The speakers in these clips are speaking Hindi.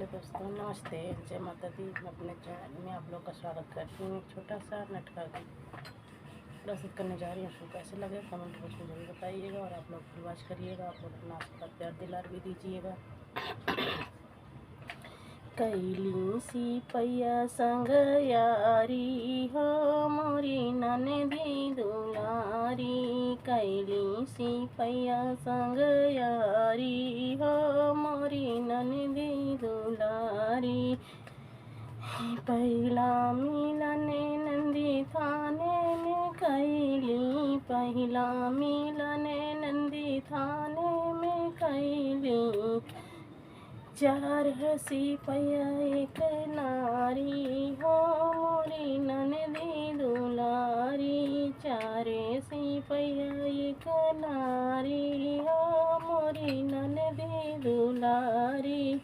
हेलो दोस्तों, नमस्ते, जय माता दी। मैं अपने चैनल में आप लोग का स्वागत करती हूँ। एक छोटा सा नाटक प्रस्तुत करने जा रही हूँ। उसको कैसे लगे कमेंट बॉक्स में जरूर बताइएगा और आप लोग फुल वॉच करिएगा। आप लोग अपना आशीर्वाद प्यार दिलार भी दीजिएगा। कैली सिपैया संग यारी हो मोरी ननदी दुलारी। कैली सिपैया संग यारी हो मोरी ननदी दुलारी। पहला मिलन नंदी थाने में कैली। पहला मिलन नंदी थाने में कैली। चार सिपैया एक नारी हो मोरी ननदी दुलारी। चारे सिपैया एक नारी हो मोरी ननदी दुलारी।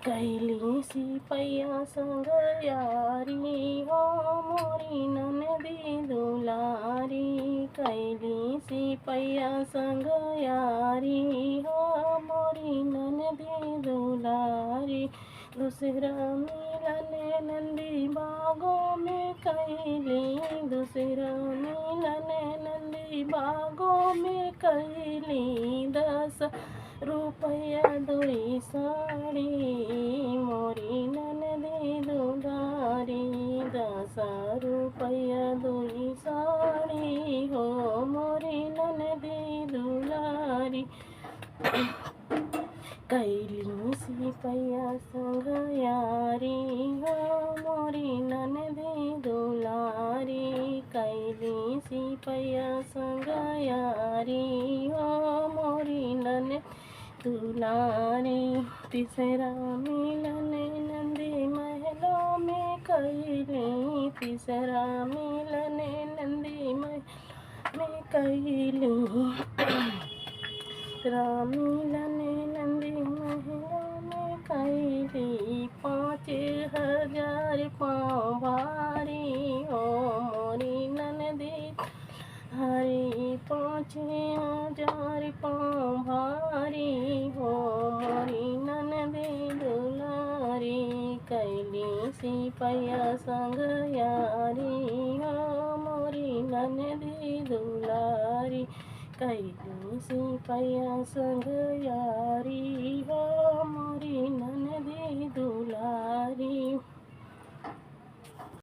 कैली सिपैया संग यारी हो मोरी ननदी दुलारी। कैली सिपैया संग यारी हो मोरी ननदी दुलारी। दूसरा मिलन नंदी बागों में कैली। दूसरा मिलन नंदी बागों में कैली। 10 रुपया दुई साड़ी मोरी ननदी दुलारी। 10 रुपया दुई साड़ी हो मोरी ननदी दुलारी। कैली सिपैया संग यारी हो मोरी ननदी दुलारी। कैली सिपैया संग यारी हो मोरी ननदी दुलारी। तीसरा मिलन नंदी महलों में कैली। तीसरा मिलन नंदी महल में कैली। तीसरा मिलन नंदी महलों में कैली। 5000 पाँव भारी हो मोरी ननदी हरी। 5000 पाँव भारी हो मोरी ननदी दुलारी। कैली सिपैया संग यारी हो मोरी ननदी दुलारी। कैली सिपैया संग यारी हो मोरी ननदी